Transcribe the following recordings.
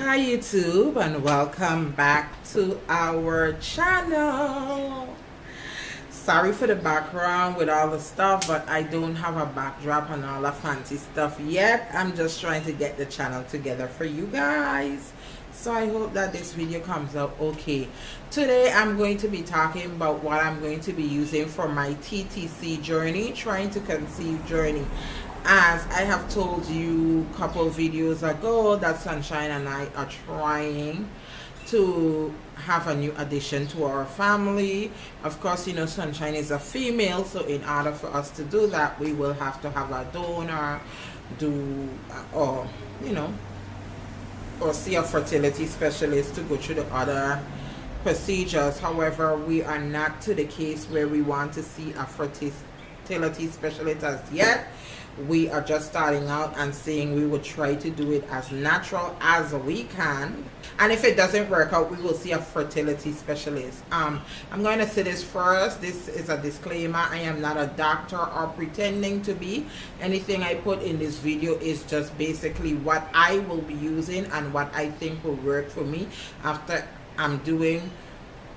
Hi YouTube, and welcome back to our channel. Sorry for the background with all the stuff, but I don't have a backdrop and all the fancy stuff yet. I'm just trying to get the channel together for you guys, so I hope that this video comes out okay. Today I'm going to be talking about what I'm going to be using for my TTC journey, trying to conceive journey. As I have told you a couple of videos ago, that Sunshine and I are trying to have a new addition to our family. Of course, you know, Sunshine is a female, so in order for us to do that, we will have to have a donor, or see a fertility specialist to go through the other procedures. However, we are not to the case where we want to see a fertility specialist as yet. We are just starting out and saying we will try to do it as natural as we can, and if it doesn't work out, we will see a fertility specialist. I'm going to say this first. This is a disclaimer. I am not a doctor or pretending to be. Anything I put in this video is just basically what I will be using and what I think will work for me after I'm doing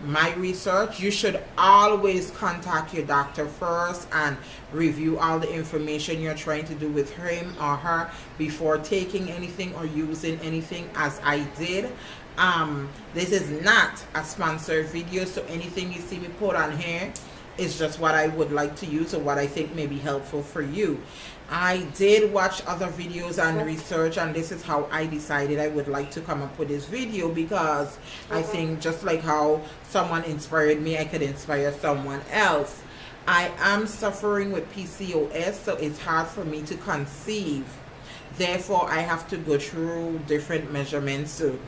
my research. You should always contact your doctor first and review all the information you're trying to do with him or her before taking anything or using anything, as I did. This is not a sponsored video, so anything you see me put on here is just what I would like to use or what I think may be helpful for you. I did watch other videos and research, and this is how I decided I would like to come up with this video, because I think just like how someone inspired me, I could inspire someone else. I am suffering with PCOS, so it's hard for me to conceive. Therefore, I have to go through different measurements to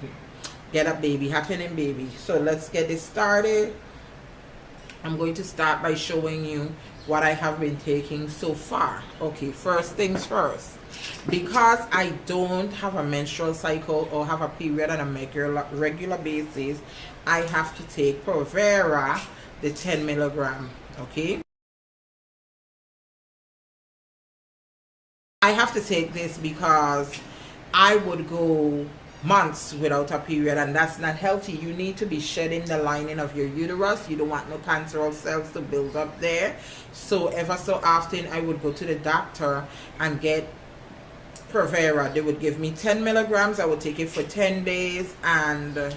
get a baby, happening baby. So let's get this started. I'm going to start by showing you what I have been taking so far. Okay, first things first. Because I don't have a menstrual cycle or have a period on a regular basis, I have to take Provera, the 10 milligram. Okay, I have to take this because I would go months without a period, and that's not healthy. You need to be shedding the lining of your uterus. You don't want no cancerous cells to build up there. So ever so often I would go to the doctor and get Provera. They would give me 10 milligrams. I would take it for 10 days, and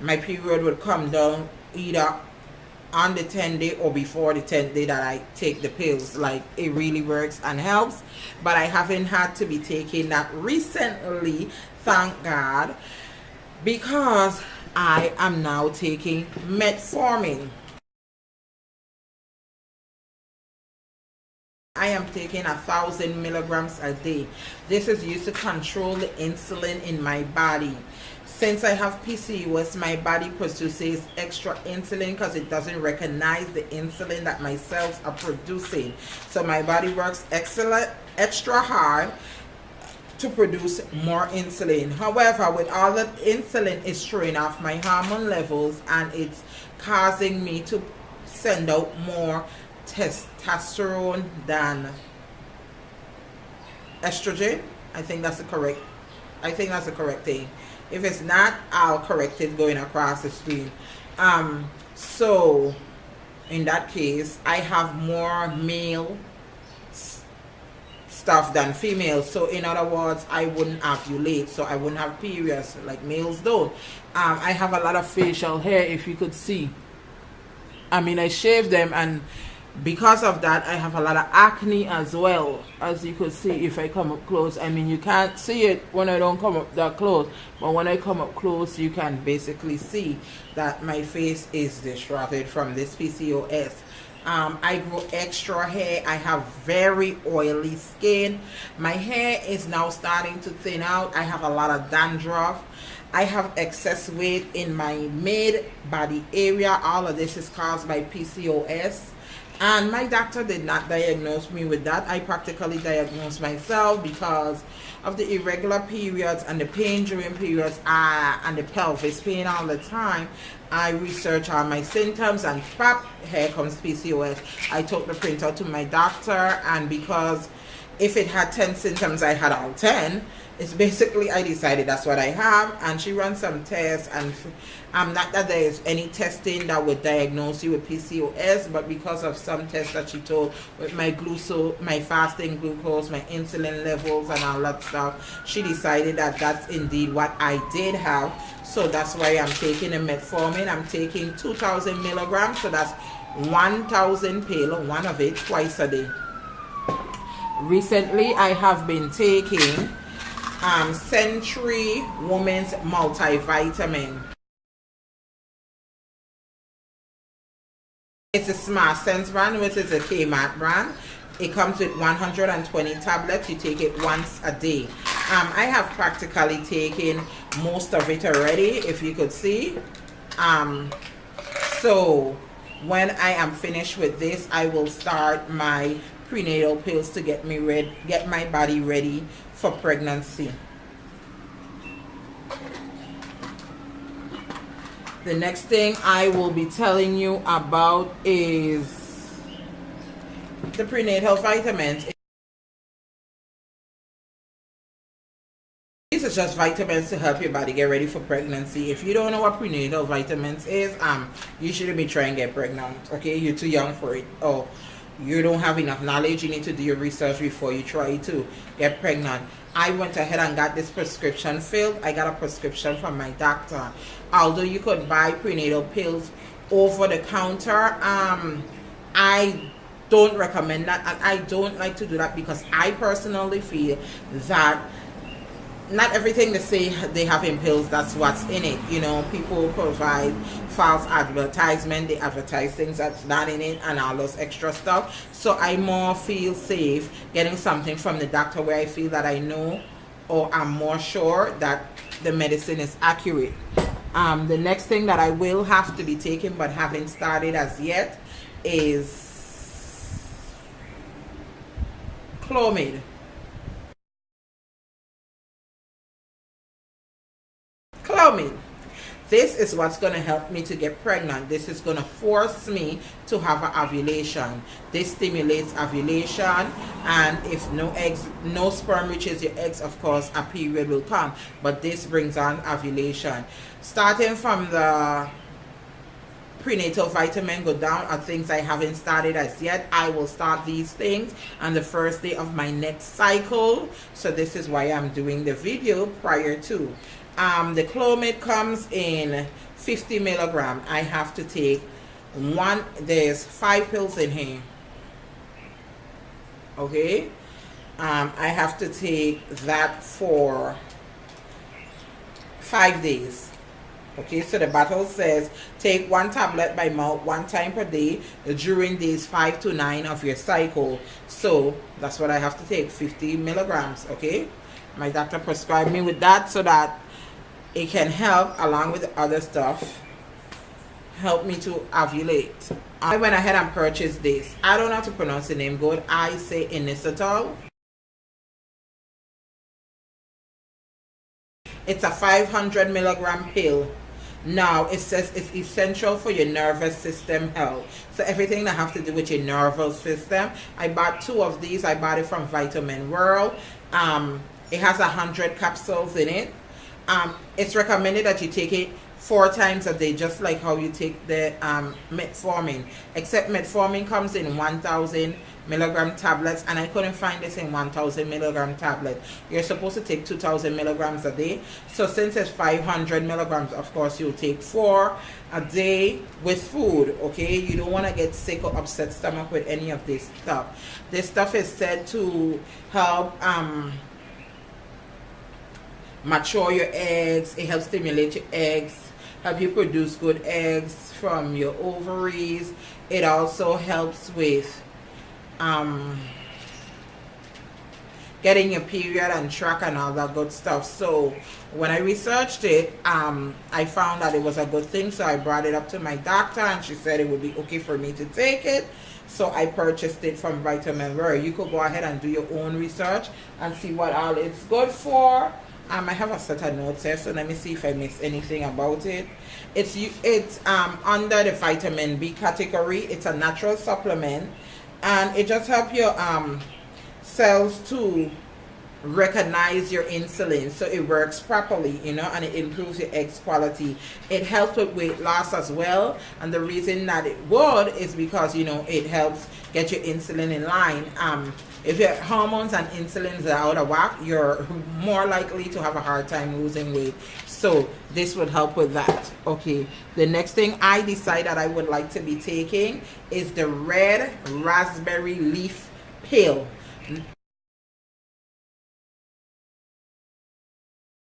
my period would come down either on the 10th day or before the 10th day that I take the pills. Like, it really works and helps, but I haven't had to be taking that recently, thank God, because I am now taking metformin. I am taking 1,000 milligrams a day. This is used to control the insulin in my body. Since I have PCOS, my body produces extra insulin because it doesn't recognize the insulin that my cells are producing. So my body works extra hard to produce more insulin. However, with all that insulin, it's throwing off my hormone levels, and it's causing me to send out more testosterone than estrogen. I think that's the correct thing. If it's not, I'll correct it going across the screen. So in that case, I have more male stuff than female. So in other words, I wouldn't ovulate, so I wouldn't have periods like males don't. I have a lot of facial hair, if you could see. I mean, I shave them, and because of that, I have a lot of acne as well, as you could see if I come up close. I mean, you can't see it when I don't come up that close, but when I come up close, you can basically see that my face is disrupted from this PCOS. I grow extra hair. I have very oily skin. My hair is now starting to thin out. I have a lot of dandruff. I have excess weight in my mid-body area. All of this is caused by PCOS. And my doctor did not diagnose me with that. I practically diagnosed myself because of the irregular periods and the pain during periods, and the pelvis pain all the time. I researched all my symptoms, and pop, here comes PCOS. I took the printout to my doctor, and because if it had 10 symptoms, I had all 10. It's basically, I decided that's what I have, and she ran some tests, and not that there is any testing that would diagnose you with PCOS, but because of some tests that she told with my my fasting glucose, my insulin levels, and all that stuff, she decided that that's indeed what I did have. So that's why I'm taking the metformin. I'm taking 2,000 milligrams, so that's 1,000 pill, one of it twice a day. Recently, I have been taking Century Women's Multivitamin. It's a Smart Sense brand, which is a Kmart brand. It comes with 120 tablets. You take it once a day. I have practically taken most of it already, if you could see. So when I am finished with this, I will start my prenatal pills to get my body ready for pregnancy. The next thing I will be telling you about is the prenatal vitamins. These are just vitamins to help your body get ready for pregnancy. If you don't know what prenatal vitamins is, you shouldn't be trying to get pregnant. Okay, you're too young for it. Oh, you don't have enough knowledge. You need to do your research before you try to get pregnant. I went ahead and got this prescription filled. I got a prescription from my doctor. Although you could buy prenatal pills over the counter, I don't recommend that, and I don't like to do that because I personally feel that not everything they say they have in pills, that's what's in it. You know, people provide false advertisement. They advertise things that's not in it and all those extra stuff. So I more feel safe getting something from the doctor where I feel that I know, or I'm more sure that the medicine is accurate. The next thing that I will have to be taking but haven't started as yet is Clomid. Clomid. This is what's going to help me to get pregnant. This is going to force me to have an ovulation. This stimulates ovulation, and if no sperm reaches your eggs, of course, a period will come. But this brings on ovulation. Starting from the prenatal vitamin go down are things I haven't started as yet. I will start these things on the first day of my next cycle. So this is why I'm doing the video prior to. The Clomid comes in 50 milligram. I have to take one. There's 5 pills in here. Okay. I have to take that for 5 days. Okay, so the bottle says take 1 tablet by mouth 1 time per day during days 5 to 9 of your cycle. So that's what I have to take, 50 milligrams. Okay, my doctor prescribed me with that so that it can help, along with the other stuff, help me to ovulate. I went ahead and purchased this. I don't know how to pronounce the name good. I say inositol. It's a 500 milligram pill. Now it says it's essential for your nervous system health. So everything that have to do with your nervous system. I bought 2 of these. I bought it from Vitamin World. It has 100 capsules in it. It's recommended that you take it 4 times a day, just like how you take the metformin. Except metformin comes in 1,000 milligram tablets, and I couldn't find this in 1,000 milligram tablet. You're supposed to take 2,000 milligrams a day. So since it's 500 milligrams, of course you'll take 4 a day with food. Okay, you don't want to get sick or upset stomach with any of this stuff. This stuff is said to help mature your eggs. It helps stimulate your eggs, help you produce good eggs from your ovaries. It also helps with getting your period and track and all that good stuff. So when I researched it, I found that it was a good thing, so I brought it up to my doctor and she said it would be okay for me to take it. So I purchased it from Vitamin World. You could go ahead and do your own research and see what all it's good for. I have a set of notes here, so let me see if I missed anything about it. It's under the vitamin B category. It's a natural supplement, and it just helps your cells to recognize your insulin, so it works properly, and it improves your eggs quality. It helps with weight loss as well, and the reason that it would is because it helps get your insulin in line. If your hormones and insulin are out of whack, you're more likely to have a hard time losing weight, so this would help with that. Okay, the next thing I decide that I would like to be taking is the red raspberry leaf pill.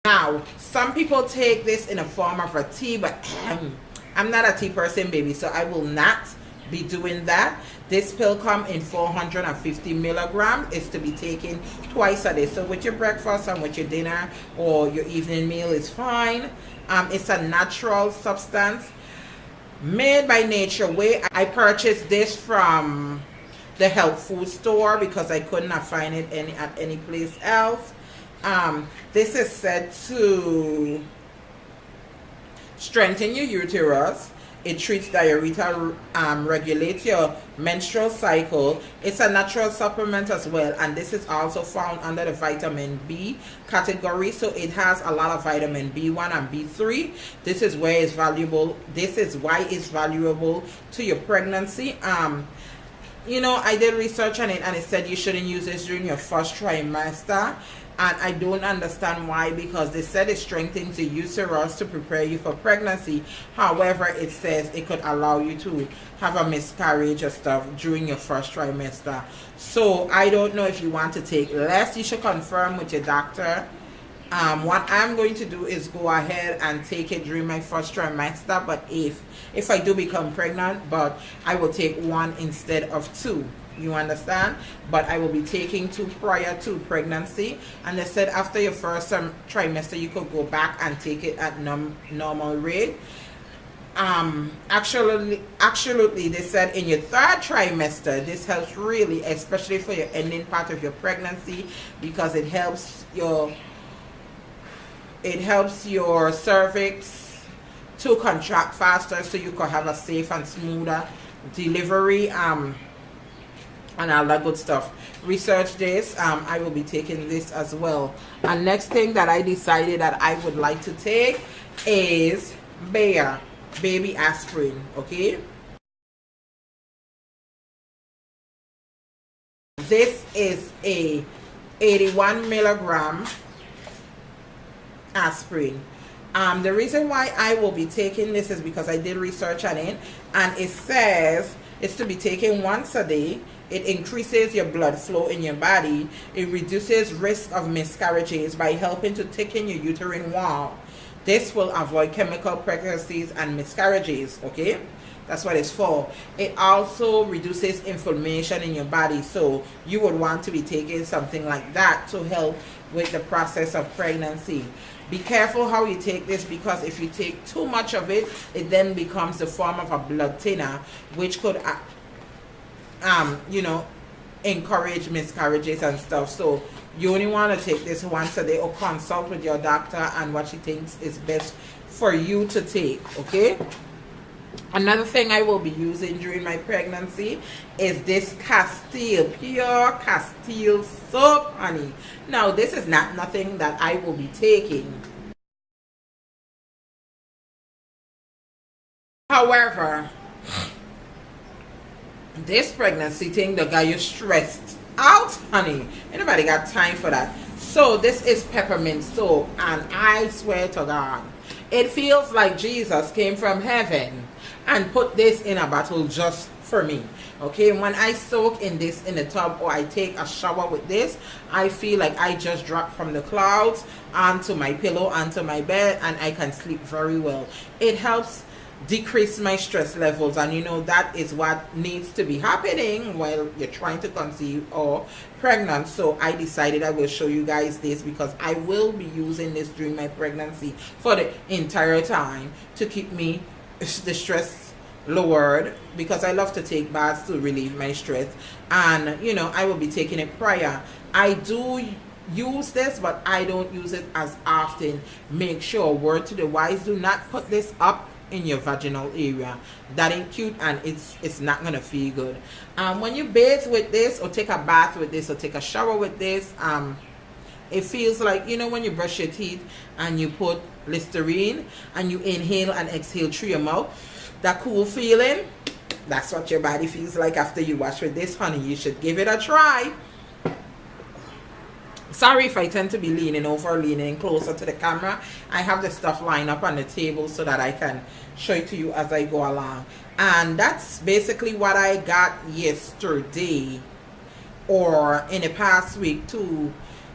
Now, some people take this in a form of a tea, but I'm not a tea person, baby, so I will not be doing that. This pill comes in 450 milligrams. It's to be taken twice a day. So with your breakfast and with your dinner or your evening meal is fine. It's a natural substance made by Nature Way. I purchased this from the health food store because I could not find it at any place else. This is said to strengthen your uterus. It treats diarrhea, regulates your menstrual cycle. It's a natural supplement as well, and this is also found under the vitamin B category. So it has a lot of vitamin B1 and B3. This is why it's valuable. This is why it's valuable to your pregnancy. I did research on it, and it said you shouldn't use this during your first trimester. And I don't understand why, because they said it strengthens the uterus to prepare you for pregnancy. However, it says it could allow you to have a miscarriage or stuff during your first trimester. So I don't know if you want to take less. You should confirm with your doctor. What I'm going to do is go ahead and take it during my first trimester. But if I do become pregnant, but I will take one instead of two. You understand? But I will be taking two prior to pregnancy, and they said after your first trimester you could go back and take it at normal rate. Actually they said in your third trimester this helps really, especially for your ending part of your pregnancy, because it helps your cervix to contract faster, so you could have a safe and smoother delivery, and all that good stuff. Research this. I will be taking this as well. And next thing that I decided that I would like to take is baby aspirin. Okay, this is a 81 milligram aspirin. The reason why I will be taking this is because I did research on it, and it says it's to be taken once a day. It increases your blood flow in your body. It reduces risk of miscarriages by helping to thicken your uterine wall. This will avoid chemical pregnancies and miscarriages. Okay, that's what it's for. It also reduces inflammation in your body, so you would want to be taking something like that to help with the process of pregnancy. Be careful how you take this, because if you take too much of it, it then becomes the form of a blood thinner, which could encourage miscarriages and stuff. So you only want to take this once a day, or consult with your doctor and what she thinks is best for you to take. Okay, another thing I will be using during my pregnancy is this Castile, pure Castile soap, honey. Now this is not nothing that I will be taking. However, this pregnancy thing that got you stressed out, honey. Anybody got time for that? So this is peppermint soap, and I swear to God, it feels like Jesus came from heaven and put this in a bottle just for me. Okay, when I soak in this in the tub, or I take a shower with this, I feel like I just dropped from the clouds onto my pillow, onto my bed, and I can sleep very well. It helps decrease my stress levels, and that is what needs to be happening while you're trying to conceive or pregnant. So I decided I will show you guys this, because I will be using this during my pregnancy for the entire time to keep me the stress lowered, because I love to take baths to relieve my stress, and I will be taking it prior. I do use this, but I don't use it as often. Make sure, word to the wise, do not put this up in your vaginal area. That ain't cute, and it's not gonna feel good. When you bathe with this, or take a bath with this, or take a shower with this, it feels like, you know, when you brush your teeth and you put Listerine and you inhale and exhale through your mouth, that cool feeling, that's what your body feels like after you wash with this, honey. You should give it a try. Sorry if I tend to be leaning over, leaning closer to the camera. I have the stuff lined up on the table so that I can show it to you as I go along. And that's basically what I got yesterday, or in the past week, to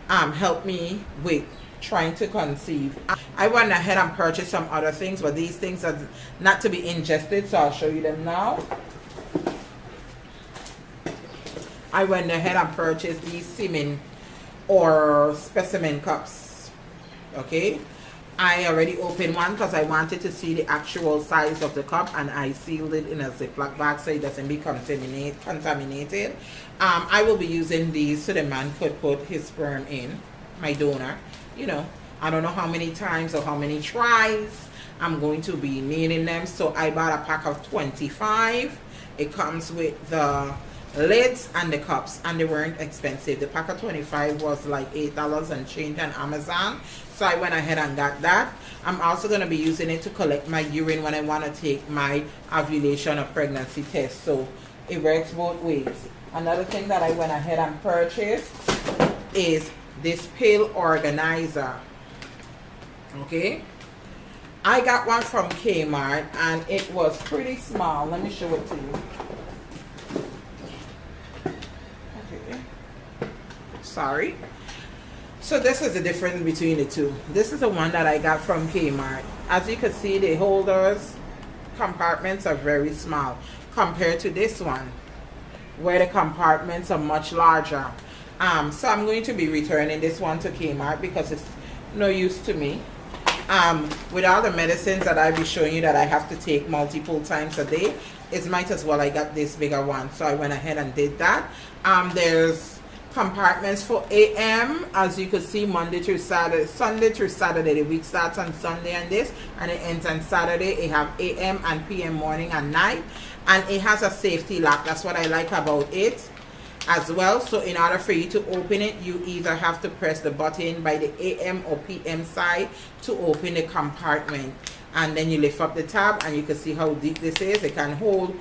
help me with trying to conceive. I went ahead and purchased some other things, but these things are not to be ingested, so I'll show you them now. I went ahead and purchased these semen or specimen cups. Okay, I already opened one because I wanted to see the actual size of the cup, and I sealed it in a Ziploc bag so it doesn't be contaminated. I will be using these so the man could put his sperm in, my donor. You know, I don't know how many times or how many tries I'm going to be needing them, so I bought a pack of 25. It comes with the lids and the cups, and they weren't expensive. The pack of 25 was like $8 and change on Amazon, so I went ahead and got that. I'm also going to be using it to collect my urine when I want to take my ovulation or pregnancy test, so it works both ways. Another thing that I went ahead and purchased is this pill organizer. Okay, I got one from Kmart and it was pretty small. Let me show it to you. Okay, sorry. So this is the difference between the two. This is the one that I got from Kmart. As you can see, the holders compartments are very small compared to this one, where the compartments are much larger. So I'm going to be returning this one to Kmart because it's no use to me. With all the medicines that I'll be showing you that I have to take multiple times a day, it might as well I got this bigger one. So I went ahead and did that. There's compartments for AM, as you can see, Monday through Saturday, Sunday through Saturday. The week starts on Sunday and this, and it ends on Saturday. It have AM and PM, morning and night, and it has a safety lock. That's what I like about it as well. So in order for you to open it, you either have to press the button by the AM or PM side to open the compartment, and then you lift up the tab and you can see how deep this is. It can hold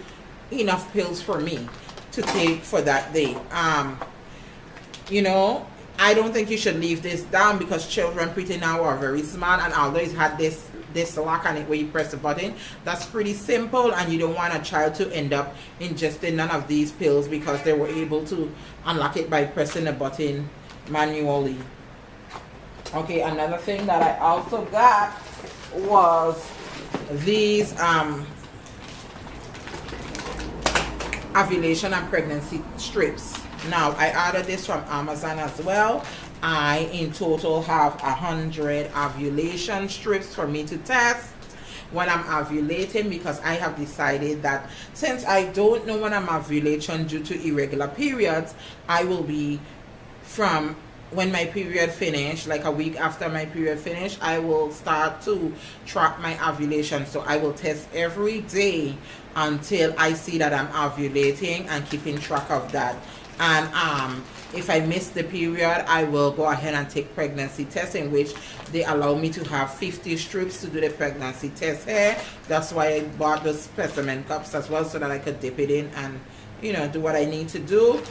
enough pills for me to take for that day. You know, I don't think you should leave this down because children pretty now are very smart, and although it had this lock on it where you press the button, that's pretty simple, and you don't want a child to end up ingesting none of these pills because they were able to unlock it by pressing the button manually. Okay, another thing that I also got was these ovulation and pregnancy strips. Now I ordered this from Amazon as well. I in total have 100 ovulation strips for me to test when I'm ovulating, because I have decided that since I don't know when I'm ovulating due to irregular periods, I will be, from when my period finish, like a week after my period finish, I will start to track my ovulation. So I will test every day until I see that I'm ovulating and keeping track of that. And if I miss the period, I will go ahead and take pregnancy tests, in which they allow me to have 50 strips to do the pregnancy test here. That's why I bought those specimen cups as well, so that I could dip it in and, you know, do what I need to do.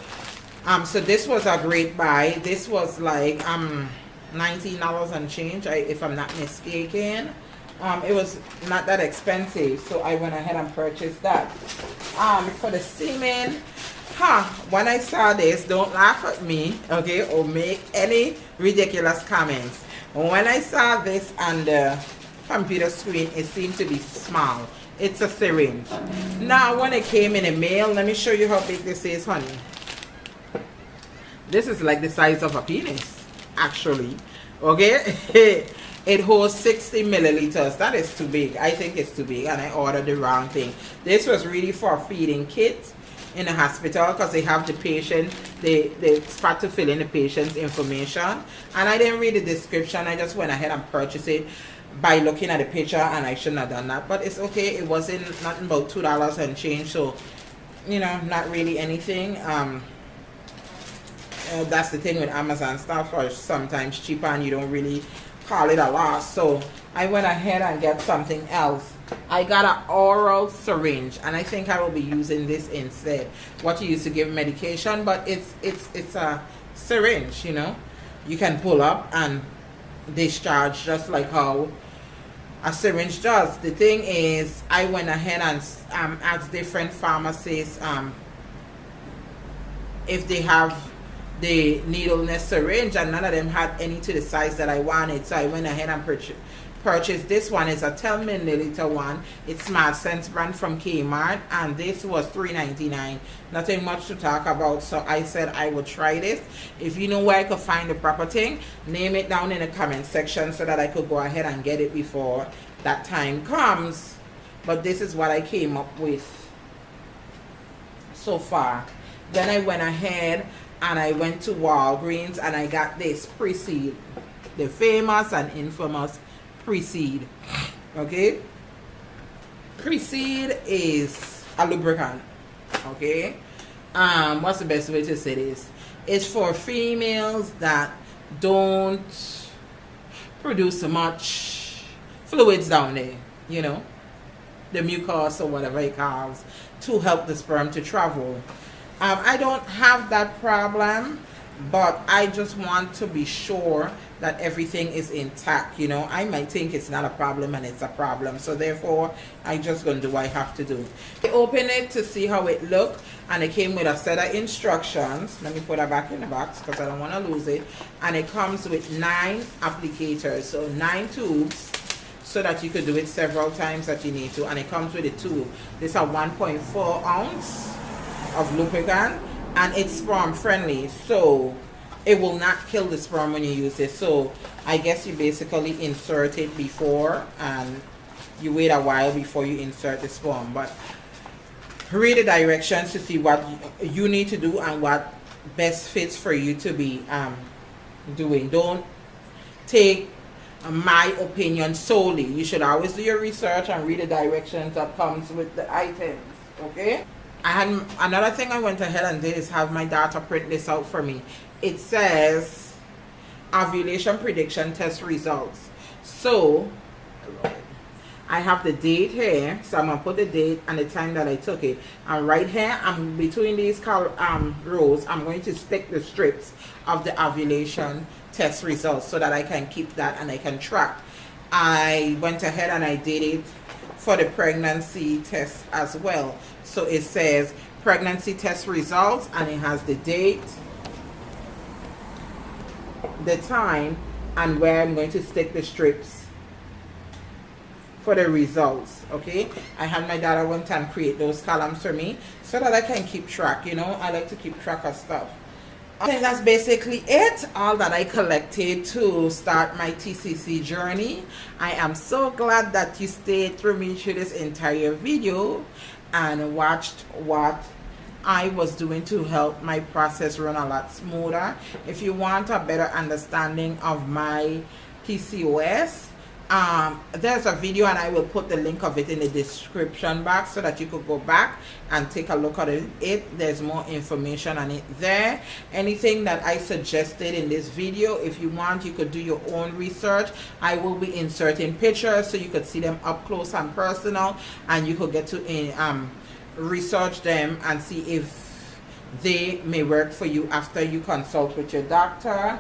So this was a great buy. This was like $19 and change, if I'm not mistaken. It was not that expensive, so I went ahead and purchased that. For the semen, when I saw this, don't laugh at me, okay, or make any ridiculous comments. When I saw this on the computer screen, it seemed to be small. It's a syringe. Now, when it came in the mail, let me show you how big this is, honey. This is like the size of a penis, actually, okay? It holds 60 milliliters. That is too big. I think it's too big, and I ordered the wrong thing. This was really for a feeding kit in the hospital, because they have the patient, they start to fill in the patient's information, and I didn't read the description. I just went ahead and purchased it. by looking at the picture, and I shouldn't have done that, but it's okay. It wasn't nothing about $2 and change, so you know, not really anything. That's the thing with Amazon stuff, or sometimes cheaper and you don't really call it a loss. So I went ahead and get something else. I got an oral syringe, and I think I will be using this instead. What you use to give medication, but it's a syringe, you know. You can pull up and discharge just like how a syringe does. The thing is, I went ahead and asked different pharmacies if they have the needleless syringe, and none of them had any to the size that I wanted. So I went ahead and purchased this one. It's a 10 milliliter one. It's Smart Sense brand from Kmart, and this was $3.99. Nothing much to talk about, so I said I would try this. If you know where I could find the proper thing, name it down in the comment section so that I could go ahead and get it before that time comes. But this is what I came up with so far. Then I went ahead and I went to Walgreens and I got this Pre-Seed, the famous and infamous Pre-Seed. Okay, Pre-Seed is a lubricant. Okay, what's the best way to say this? It's for females that don't produce much fluids down there, you know, the mucus or whatever it calls, to help the sperm to travel. I don't have that problem, but I just want to be sure that everything is intact. You know, I might think it's not a problem and it's a problem, so therefore I just gonna do what I have to do. I opened it to see how it looked, and it came with a set of instructions. Let me put it back in the box because I don't want to lose it. And it comes with 9 applicators, so 9 tubes, so that you could do it several times that you need to. And it comes with a tube. This is a 1.4 ounce of lubricant, and it's sperm friendly, so it will not kill the sperm when you use it. So I guess you basically insert it before, and you wait a while before you insert the sperm. But read the directions to see what you need to do and what best fits for you to be doing. Don't take my opinion solely. You should always do your research and read the directions that comes with the items. Okay, I had another thing I went ahead and did is have my daughter print this out for me. It says ovulation prediction test results. So I have the date here, so I'm gonna put the date and the time that I took it. And right here, I'm between these rows, I'm going to stick the strips of the ovulation test results so that I can keep that and I can track. I went ahead and I did it for the pregnancy test as well. So it says pregnancy test results, and it has the date, the time, and where I'm going to stick the strips for the results. Okay, I had my daughter one time create those columns for me so that I can keep track. You know, I like to keep track of stuff. I think that's basically it, all that I collected to start my TCC journey. I am so glad that you stayed through me through this entire video and watched what I was doing to help my process run a lot smoother. If you want a better understanding of my PCOS, there's a video, and I will put the link of it in the description box so that you could go back and take a look at it. There's more information on it there. Anything that I suggested in this video, if you want, you could do your own research. I will be inserting pictures so you could see them up close and personal, and you could get to research them and see if they may work for you after you consult with your doctor.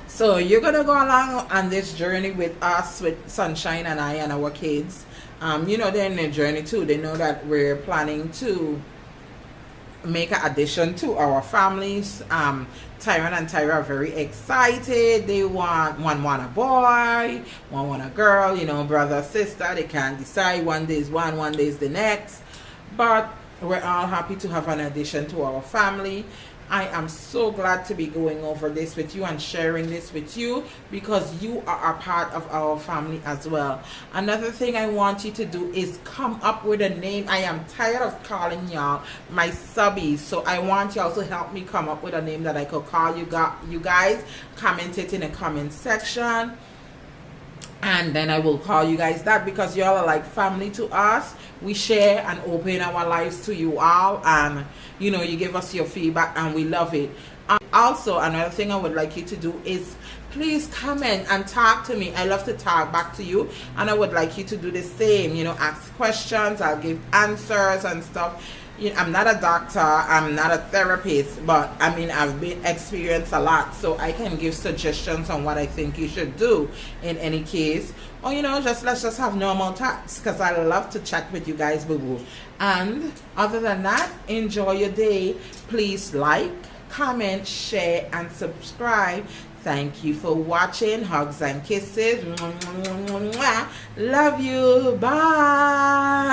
So you're gonna go along on this journey with us, with Sunshine and I and our kids. You know, they're in their journey too. They know that we're planning to make an addition to our families. Tyron and Tyra are very excited. They want a boy, one want a girl, you know, brother, sister. They can't decide. One day is one day is the next. But we're all happy to have an addition to our family. I am so glad to be going over this with you and sharing this with you, because you are a part of our family as well. Another thing I want you to do is come up with a name. I am tired of calling y'all my subbies, so I want y'all to help me come up with a name that I could call you guys. Comment it in the comment section, and then I will call you guys that, because y'all are like family to us. We share and open our lives to you all, and you know, you give us your feedback and we love it. Also, another thing I would like you to do is please comment and talk to me. I love to talk back to you, and I would like you to do the same. You know, ask questions, I'll give answers and stuff. You know, I'm not a doctor, I'm not a therapist, but I mean, I've been experienced a lot, so I can give suggestions on what I think you should do in any case. Or you know, let's just have normal talks, because I love to chat with you guys, boo boo. And other than that, enjoy your day. Please like, comment, share, and subscribe. Thank you for watching. Hugs and kisses. Love you. Bye.